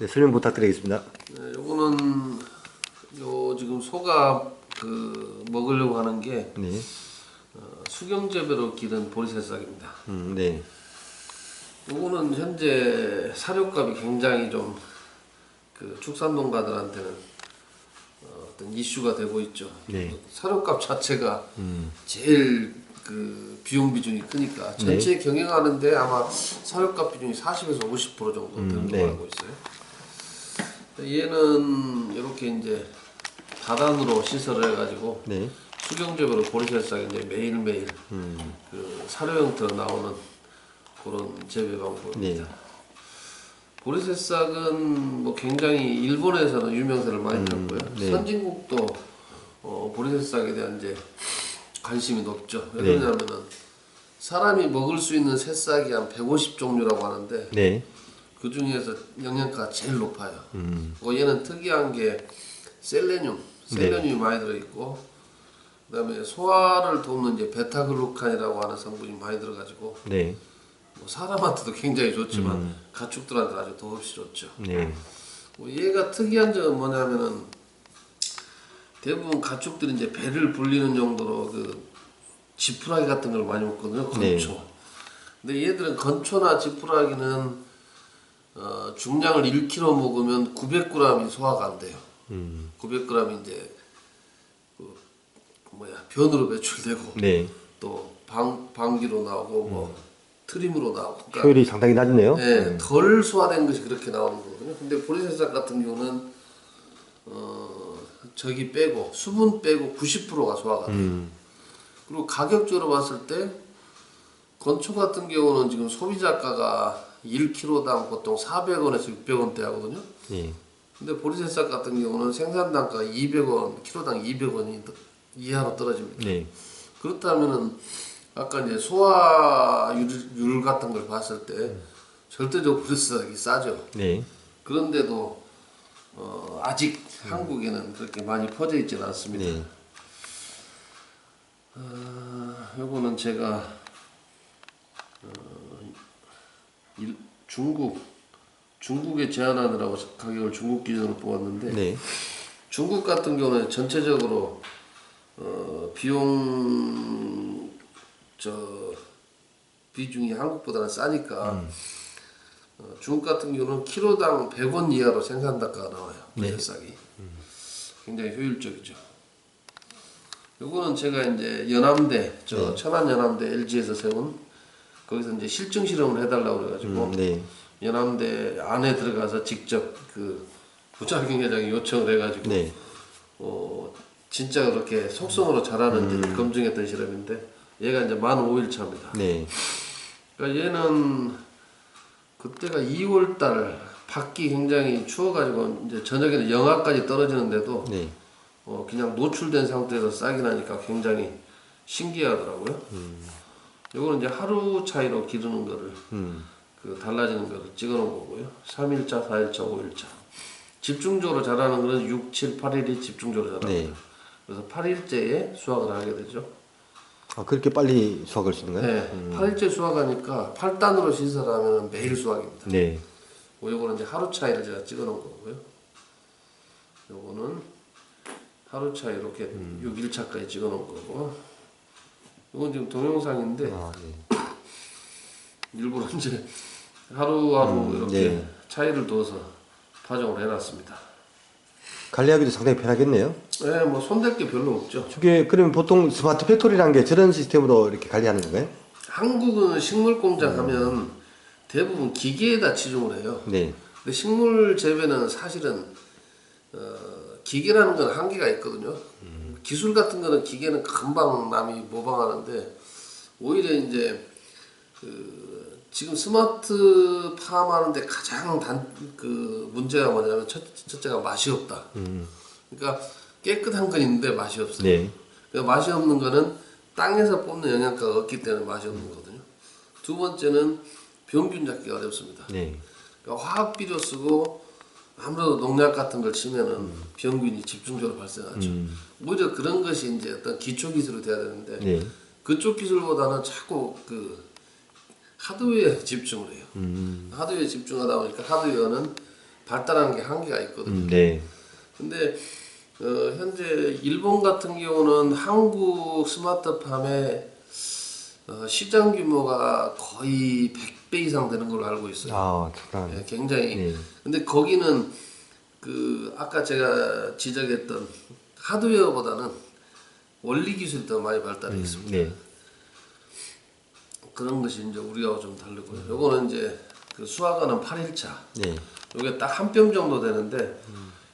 네, 설명 부탁드리겠습니다. 네, 요거는 요 지금 소가 그 먹으려고 하는 게 네. 수경재배로 기른 보리새싹입니다. 네. 요거는 현재 사료값이 굉장히 좀 그 축산농가들한테는 어떤 이슈가 되고 있죠. 네. 사료값 자체가 제일 그 비용 비중이 크니까 전체 경영하는데 아마 사료값 비중이 40에서 50% 정도 되는 걸로 알고 있어요. 얘는 이렇게 이제 다단으로 시설을 해가지고 네. 수경재배로 보리새싹이 이제 매일매일 그 사료 형태로 나오는 그런 재배 방법입니다. 네. 보리새싹은 뭐 굉장히 일본에서는 유명세를 많이 탔고요. 네. 선진국도 보리새싹에 대한 이제 관심이 높죠. 왜 그러냐면은 사람이 먹을 수 있는 새싹이 한 150종류라고 하는데 네. 그 중에서 영양가가 제일 높아요. 얘는 특이한 게 셀레늄이 많이 들어있고, 그다음에 소화를 돕는 이제 베타글루칸이라고 하는 성분이 많이 들어가지고 네. 뭐 사람한테도 굉장히 좋지만 가축들한테 아주 더없이 좋죠. 네. 얘가 특이한 점은 뭐냐면은 대부분 가축들이 이제 배를 불리는 정도로 그 지푸라기 같은 걸 많이 먹거든요. 건초. 근데 얘들은 건초나 지푸라기는 중량을 1kg 먹으면 900g이 소화가 안 돼요. 900g이 이제 그 변으로 배출되고 네. 또 방귀로 나오고 뭐 트림으로 나오고. 그러니까 효율이 상당히 낮네요. 네, 덜 소화된 것이 그렇게 나오는 거거든요. 근데 보리새싹 같은 경우는 저기 빼고 수분 빼고 90%가 소화가 돼요. 그리고 가격적으로 봤을 때 건초 같은 경우는 지금 소비자가가 1kg당 보통 400원에서 600원대 하거든요. 예. 근데 보리새싹 같은 경우는 생산 단가가 200원, 키로당 200원이 이하로 떨어집니다. 네. 그렇다면은 아까 이제 소화율 같은 걸 봤을 때 절대적으로 보리새싹이 싸죠. 네. 그런데도 아직 한국에는 그렇게 많이 퍼져 있지는 않습니다. 네. 요거는 제가 중국에 제한하느라고 가격을 중국 기준으로 뽑았는데 네. 중국 같은 경우는 전체적으로 비용 비중이 한국보다는 싸니까 중국 같은 경우는 키로당 100원 이하로 생산 단가가 나와요. 보리새싹이. 굉장히 효율적이죠. 요거는 제가 이제 연암대 천안 연암대 LG에서 세운 거기서 이제 실증 실험을 해달라고 그래가지고 연암대 안에 들어가서 직접 그 부작용 회장이 요청을 해가지고 진짜 그렇게 속성으로 자라는지 검증했던 실험인데 얘가 이제 만 5일차입니다. 네. 그러니까 얘는 그때가 2월달 밖이 굉장히 추워가지고 이제 저녁에는 영하까지 떨어지는데도 그냥 노출된 상태에서 싹이 나니까 굉장히 신기하더라고요. 요거는 이제 하루 차이로 기르는 거를 그 달라지는 거를 찍어 놓은 거고요. 3일차, 4일차, 5일차. 집중적으로 자라는 거는 6, 7, 8일이 집중적으로 자랍니다. 그래서 8일째에 수확을 하게 되죠. 아, 그렇게 빨리 수확할 수 있는 거예요? 네. 8일째 수확하니까 8단으로 시설하면 매일 수확입니다. 네. 요거는 이제 하루 차이를 제가 찍어 놓은 거고요. 요거는 하루 차이 이렇게 6일차까지 찍어 놓은 거고. 요건 지금 동영상인데 일부러 이제 하루하루 이렇게 차이를 둬서 파종을 해놨습니다. 관리하기도 상당히 편하겠네요. 네, 뭐 손댈 게 별로 없죠. 저게 그러면 보통 스마트 팩토리라는 게 저런 시스템으로 이렇게 관리하는 건가요? 한국은 식물 공장 하면 대부분 기계에다 치중을 해요. 근데 식물 재배는 사실은 기계라는 건 한계가 있거든요. 기술 같은 거는 기계는 금방 남이 모방하는데 오히려 이제 지금 스마트 팜하는데 가장 문제가 뭐냐면 첫째가 맛이 없다. 그러니까 깨끗한 건 있는데 맛이 없어요. 그러니까 맛이 없는 거는 땅에서 뽑는 영양가가 없기 때문에 맛이 없는 거거든요. 두 번째는 병균 잡기가 어렵습니다. 그러니까 화학 비료 쓰고 아무래도 농약 같은 걸 치면은 병균이 집중적으로 발생하죠. 오히려 그런 것이 이제 어떤 기초 기술이 돼야 되는데 그쪽 기술보다는 자꾸 하드웨어에 집중을 해요. 하드웨어에 집중하다 보니까 하드웨어는 발달하는 게 한계가 있거든요. 네. 근데 현재 일본 같은 경우는 한국 스마트팜의 시장 규모가 거의 100배 이상 되는 걸로 알고 있어요. 아, 참. 예, 굉장히. 네. 근데 거기는 그 아까 제가 지적했던 하드웨어보다는 원리 기술이 더 많이 발달해 있습니다. 네. 그런 것이 이제 우리하고 좀 다르고요. 요거는 이제 그 수확하는 8일차. 네. 요게 딱 한 뼘 정도 되는데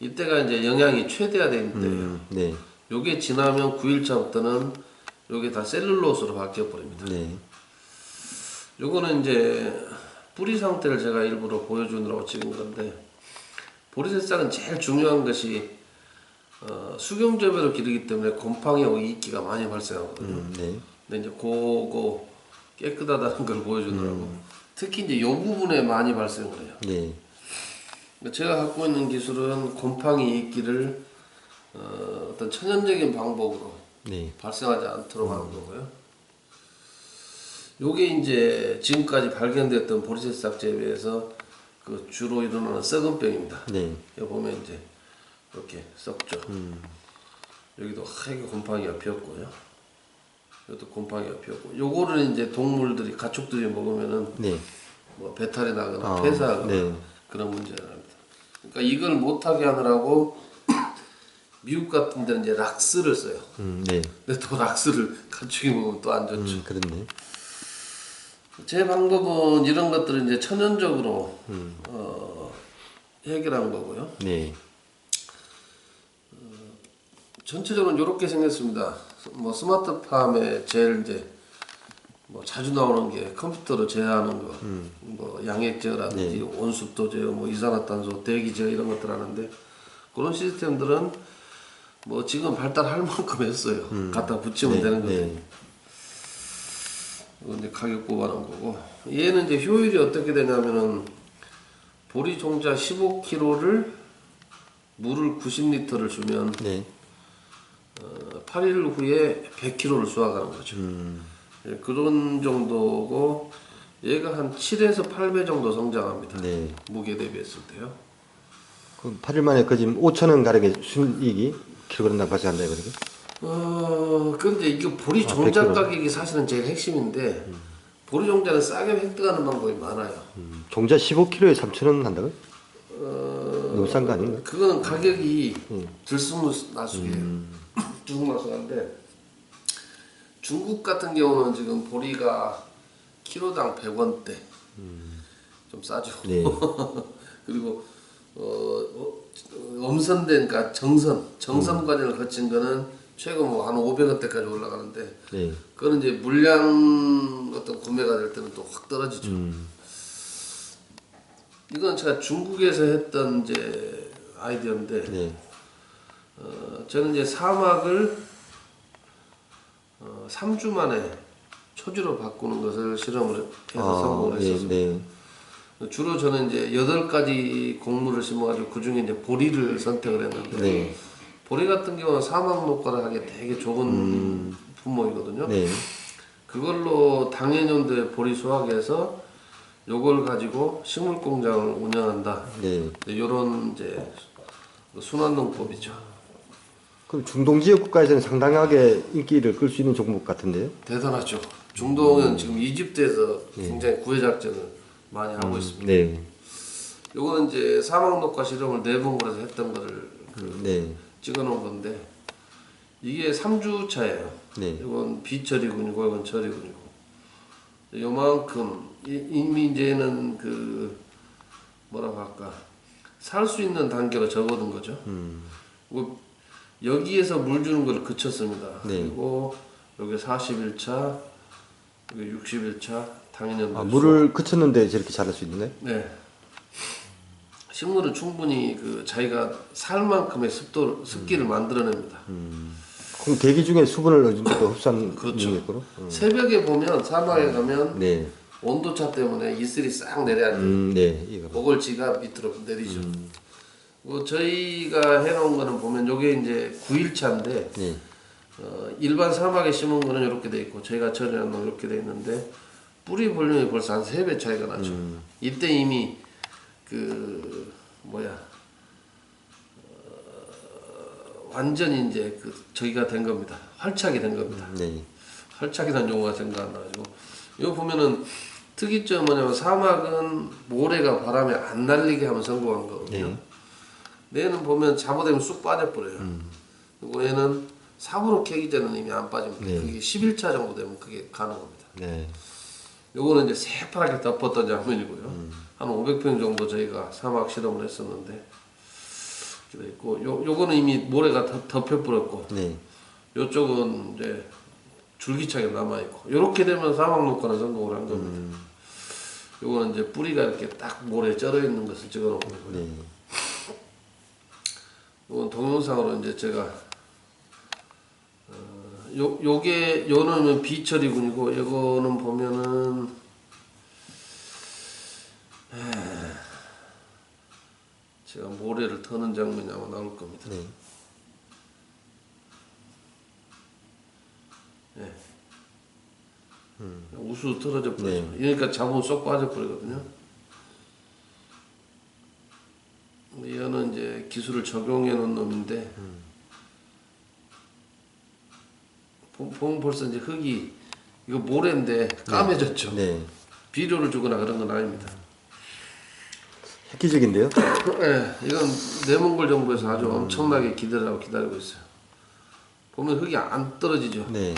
이때가 이제 영양이 최대화된 때예요. 네. 요게 지나면 9일차부터는 요게 다 셀룰로스로 바뀌어 버립니다. 네. 요거는 이제 뿌리 상태를 제가 일부러 보여주느라고 찍은 건데 보리새싹은 제일 중요한 것이 수경재배로 기르기 때문에 곰팡이하고 이끼가 많이 발생하거든요. 네. 근데 이제 그거 깨끗하다는 걸 보여주느라고 특히 이제 요 부분에 많이 발생을 해요. 네. 제가 갖고 있는 기술은 곰팡이 이끼를 어떤 천연적인 방법으로 네. 발생하지 않도록 하는 거고요. 요게 이제 지금까지 발견됐던 보리새싹 재배에서 그 주로 일어나는 썩은 병입니다. 네. 여기 보면 이제 이렇게 썩죠. 여기도 하얗게 곰팡이가 피었고요. 이것도 곰팡이가 피었고, 요거를 이제 동물들이 가축들이 먹으면은 네. 뭐 배탈이 나거나 폐사하거나 네. 그런 문제가 납니다. 그러니까 이걸 못하게 하느라고 미국 같은 데는 이제 락스를 써요. 네. 근데 또 락스를 가축이 먹으면 또 안 좋죠. 그렇네. 제 방법은 이런 것들을 이제 천연적으로 해결한 거고요. 네. 전체적으로 이렇게 생겼습니다. 뭐 스마트팜에 제일 이제 뭐 자주 나오는 게 컴퓨터로 제어하는 거, 뭐 양액 제어라든지 온습도 제어, 뭐 이산화탄소 대기 제어 이런 것들 하는데 그런 시스템들은 뭐 지금 발달할 만큼 했어요. 갖다 붙이면 되는 거죠. 이건 이제 가격 보관한 거고, 얘는 이제 효율이 어떻게 되냐면은 보리 종자 15kg를 물을 90리터를 주면 네. 8일 후에 100kg를 수확하는 거죠. 예, 그런 정도고 얘가 한 7에서 8배 정도 성장합니다. 네. 무게 대비했을 때요. 그 8일 만에 그 지금 5,000원 가량의 순이익이 킬로그램당 발생한다 이거죠? 근데 이게 보리 종자 가격이 사실은 제일 핵심인데 보리 종자는 싸게 획득하는 방법이 많아요. 종자 15kg에 3,000원 한다고요? 너무 싼 거 아닌가? 그거는 가격이 들쑥날쑥해요. 들쑥날쑥한데 중국 같은 경우는 지금 보리가 키로당 100원대 좀 싸죠. 네. 그리고 엄선된 그러니까 정선 과정을 거친 거는 최근 뭐 한 500원대까지 올라가는데 네. 그거는 이제 물량 어떤 구매가 될 때는 또 확 떨어지죠. 이건 제가 중국에서 했던 이제 아이디어인데 네. 저는 이제 사막을 3주 만에 초지로 바꾸는 것을 실험을 해서 성공을 했었습니다. 네. 주로 저는 이제 8가지 곡물을 심어가지고 그 중에 이제 보리를 선택을 했는데 네. 보리 같은 경우는 사막 녹화를 하기 되게 좋은 품목이거든요. 네. 그걸로 당해년도에 보리 수확해서 요걸 가지고 식물 공장을 운영한다. 네. 이런 이제 순환농법이죠. 그럼 중동 지역 국가에서는 상당하게 인기를 끌 수 있는 종목 같은데요? 대단하죠. 중동은 지금 이집트에서 굉장히 구애 작전을 많이 하고 있습니다. 네. 요거는 이제 사막 녹화 실험을 4번 그래서 했던 거를 네. 찍어놓은 건데 이게 3주 차예요. 네. 이건 비철이군이고 이건 철이군이고 요만큼 이미 이제는 그 뭐라고 할까 살 수 있는 단계로 접어든 거죠. 그리고 여기에서 물 주는 걸 그쳤습니다. 네. 그리고 여기 41차, 여기 61차 당연히 물을 그쳤는데 저렇게 자랄 수 있네? 네. 식물은 충분히 그 자기가 살 만큼의 습기를 만들어냅니다. 그럼 대기 중에 수분을 어느 정도 흡수하는 그렇죠. 능력으로? 새벽에 보면 사막에 가면 네. 온도차 때문에 이슬이 싹 내려앉아요. 네. 이거. 보글지가 밑으로 내리죠. 뭐 저희가 해놓은 거는 보면 요게 이제 9일차인데 네. 일반 사막에 심은 거는 이렇게 돼 있고 저희가 처리한 건 이렇게 돼 있는데 뿌리 볼륨이 벌써 한 3배 차이가 나죠. 이때 이미 그 완전히 이제 그 저기가 된 겁니다. 활착이 된 겁니다. 네. 활착이라는 용어가 생각나가지고 이거 보면은 특이점 뭐냐면 사막은 모래가 바람에 안 날리게 하면 성공한 거거든요. 얘는 보면 잘못되면 쑥 빠져버려요. 그리고 얘는 삽으로 캐기 전에는 이미 안 빠집니다. 그게 11차 정도 되면 그게 가능합니다. 네. 요거는 이제 새파랗게 덮었던 장면이고요. 한 500평 정도 저희가 사막 실험을 했었는데 그랬고 요거는 이미 모래가 덮여버렸고 네. 요쪽은 이제 줄기차게 남아있고 요렇게 되면 사막 녹화는 성공을 한 겁니다. 요거는 이제 뿌리가 이렇게 딱 모래에 쩔어 있는 것을 찍어 놓은 거고요. 네. 요건 동영상으로 이제 제가 요게 요는 비처리군이고 요거는 보면은 제가 모래를 터는 장면이 아마 나올 겁니다. 네. 네. 우수 떨어져 버리죠. 네. 그러니까 잡으면 쏙 빠져 버리거든요. 얘는 이제 기술을 적용해 놓은 놈인데 보면 벌써 이제 흙이 이거 모래인데 까매졌죠. 네. 비료를 주거나 그런 건 아닙니다. 획기적인데요? 네, 이건 내몽골 정부에서 아주 엄청나게 기다리고 있어요. 보면 흙이 안 떨어지죠. 네.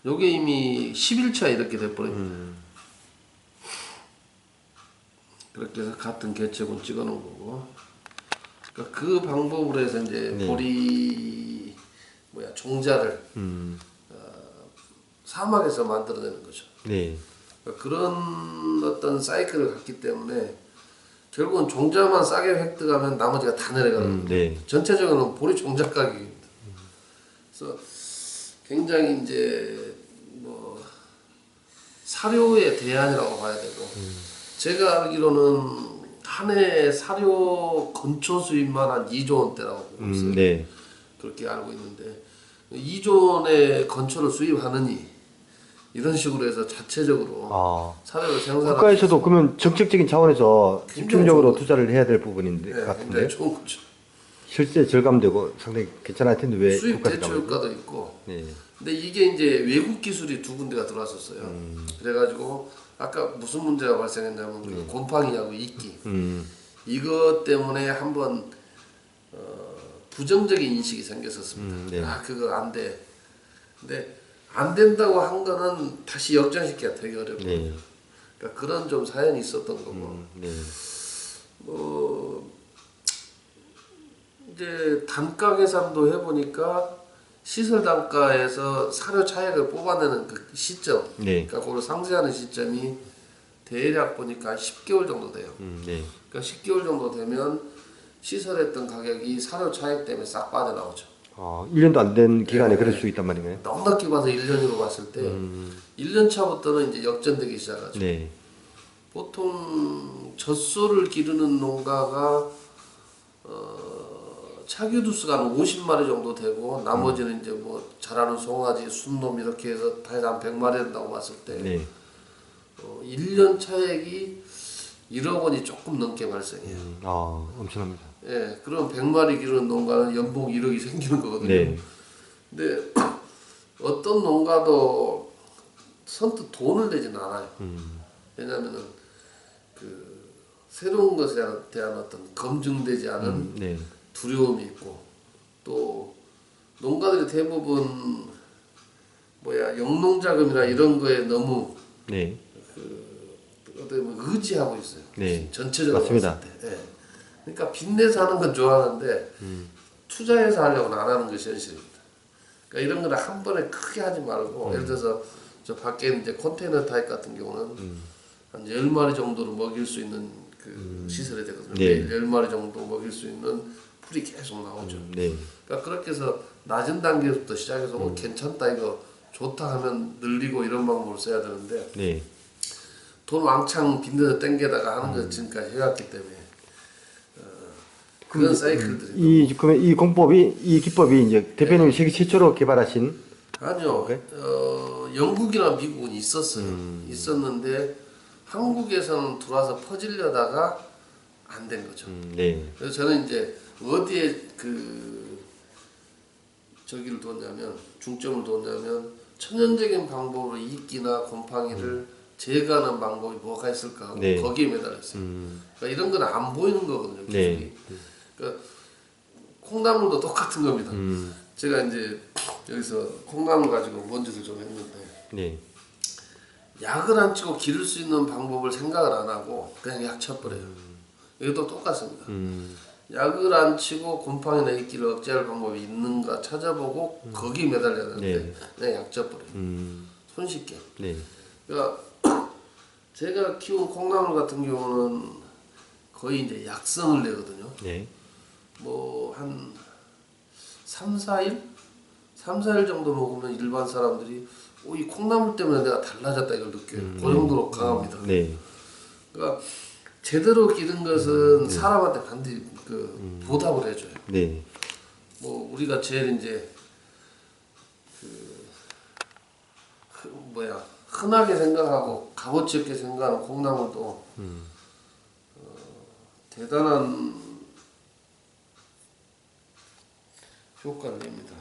요게 이미 11차 이렇게 돼버립니다. 그렇게 해서 같은 개체군 찍어 놓은 거고. 그러니까 그 방법으로 해서 이제 네. 보리 종자를 사막에서 만들어내는 거죠. 네. 그러니까 그런 어떤 사이클을 갖기 때문에 결국은 종자만 싸게 획득하면 나머지가 다 내려가는 거예요. 네. 전체적으로는 보리 종자 가격입니다. 그래서 굉장히 이제 뭐 사료의 대안이라고 봐야 되고 제가 알기로는 한 해 사료 건초 수입만 한 2조 원대라고 보고 있어요. 네. 그렇게 알고 있는데 2조 원의 건초를 수입하느니 이런 식으로 해서 자체적으로 아. 사료를 생산하는 국가에서도 그러면 정책적인 차원에서 굉장히 집중적으로 좋은 투자를 해야 될 부분인데 네, 같은데 굉장히 좋은 거죠. 실제 절감되고 상당히 괜찮을 텐데 왜 수입 국가에서 대출 나오죠? 효과도 있고 네. 근데 이게 이제 외국 기술이 두 군데가 들어왔었어요. 그래가지고 아까 무슨 문제가 발생했냐면 그 곰팡이하고 이끼 이것 때문에 한번 부정적인 인식이 생겼었습니다. 네. 아 그거 안 돼. 근데 안 된다고 한 거는 다시 역전시키기가 되게 어렵고 네. 그러니까 그런 좀 사연이 있었던 거고 네. 이제 단가 계산도 해보니까 시설 단가에서 사료 차액을 뽑아내는 그 시점, 네. 그러니까 그걸 상쇄하는 시점이 대략 보니까 한 10개월 정도 돼요. 네. 그러니까 10개월 정도 되면 시설했던 가격이 사료 차액 때문에 싹 빠져나오죠. 1년도 안 된 기간에 네. 그럴 수 있단 말인가요? 넉넉히 봐서 1년으로 봤을 때 1년 차부터는 이제 역전되기 시작하죠. 네. 보통 젖소를 기르는 농가가 차교두수가 한 50마리 정도 되고 나머지는 이제 뭐 자라는 송아지, 순놈 이렇게 해서 다 해서 한 100마리 된다고 봤을 때 네. 1년 차액이 1억 원이 조금 넘게 발생해요. 엄청납니다. 예, 그럼 100마리 기르는 농가는 연봉 1억이 생기는 거거든요. 네. 근데 어떤 농가도 선뜻 돈을 내진 않아요. 왜냐면은 그 새로운 것에 대한 어떤 검증되지 않은 네. 두려움이 있고 또 농가들이 대부분 영농자금이나 이런 거에 너무 네. 어떻게 보면 의지하고 있어요. 네. 전체적으로 맞습니다. 봤을 때. 예. 그러니까 빚내서 하는 건 좋아하는데 투자해서 하려고는 안 하는 것이 현실입니다. 그러니까 이런 거는 한 번에 크게 하지 말고 예를 들어서 저 밖에 이제 컨테이너 타입 같은 경우는 한 10마리 정도를 먹일 수 있는 그 시설이 되거든요. 네. 매일 10마리 정도 먹일 수 있는 풀이 계속 나오죠. 네. 그러니까 그렇게 해서 낮은 단계부터 시작해서 괜찮다 이거 좋다 하면 늘리고 이런 방법을 써야 되는데 네. 돈 왕창 빚내서 땡겨다가 하는 걸 지금까지 해왔기 때문에 그런 사이클들이 그러면 이 공법이 이 기법이 이제 대표님이 세계 최초로 개발하신 아니요. 영국이나 미국은 있었어요. 있었는데 한국에서는 들어와서 퍼지려다가 안 된 거죠. 네. 그래서 저는 이제 어디에 그 저기를 뒀냐면 중점을 뒀냐면 천연적인 방법으로 이끼나 곰팡이를 제거하는 방법이 뭐가 있을까 하고 네. 거기에 매달렸어요. 그러니까 이런 건 안 보이는 거거든요. 기술이. 네. 그러니까 콩나물도 똑같은 겁니다. 제가 이제 여기서 콩나물 가지고 뭔지를 좀 했는데 네. 약을 안 치고 기를 수 있는 방법을 생각을 안 하고 그냥 약 쳐버려요. 이것도 똑같습니다. 약을 안 치고 곰팡이나 이끼를 억제할 방법이 있는가 찾아보고 거기 매달려야 되는데 네. 그냥 약 쳐버려요. 손쉽게. 네. 그러니까 제가 키운 콩나물 같은 경우는 거의 이제 약성을 내거든요. 네. 뭐 한 3, 4일? 3, 4일 정도 먹으면 일반 사람들이 이 콩나물 때문에 내가 달라졌다 이걸 느껴요. 그 정도로 강합니다. 네. 그러니까 제대로 기른 것은 사람한테 반드시 보답을 해줘요. 네. 뭐 우리가 제일 이제 흔하게 생각하고 값어치 없게 생각하는 콩나물도 대단한 효과를 냅니다.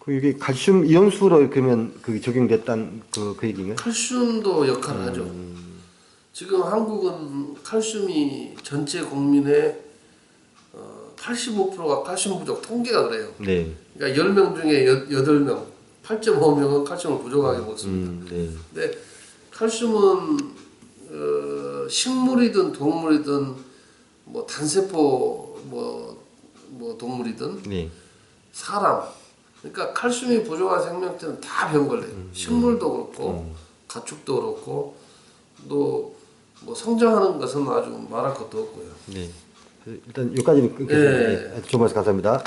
그 이게 칼슘 이온수로 그러면 그 적용됐다는 그 얘기인가요? 칼슘도 역할을 하죠. 지금 한국은 칼슘이 전체 국민의 85%가 칼슘 부족 통계가 그래요. 네. 그러니까 10명 중에 8명, 8.5명은 칼슘을 부족하게 먹습니다. 네. 근데 칼슘은 식물이든 동물이든 뭐 단세포 뭐 동물이든 네. 사람, 그러니까 칼슘이 부족한 생명체는 다 병 걸려요. 식물도 그렇고 가축도 그렇고 또 뭐 성장하는 것은 아주 말할 것도 없고요. 네. 일단 여기까지는 끊겠습니다. 네. 네. 좋은 말씀 감사합니다.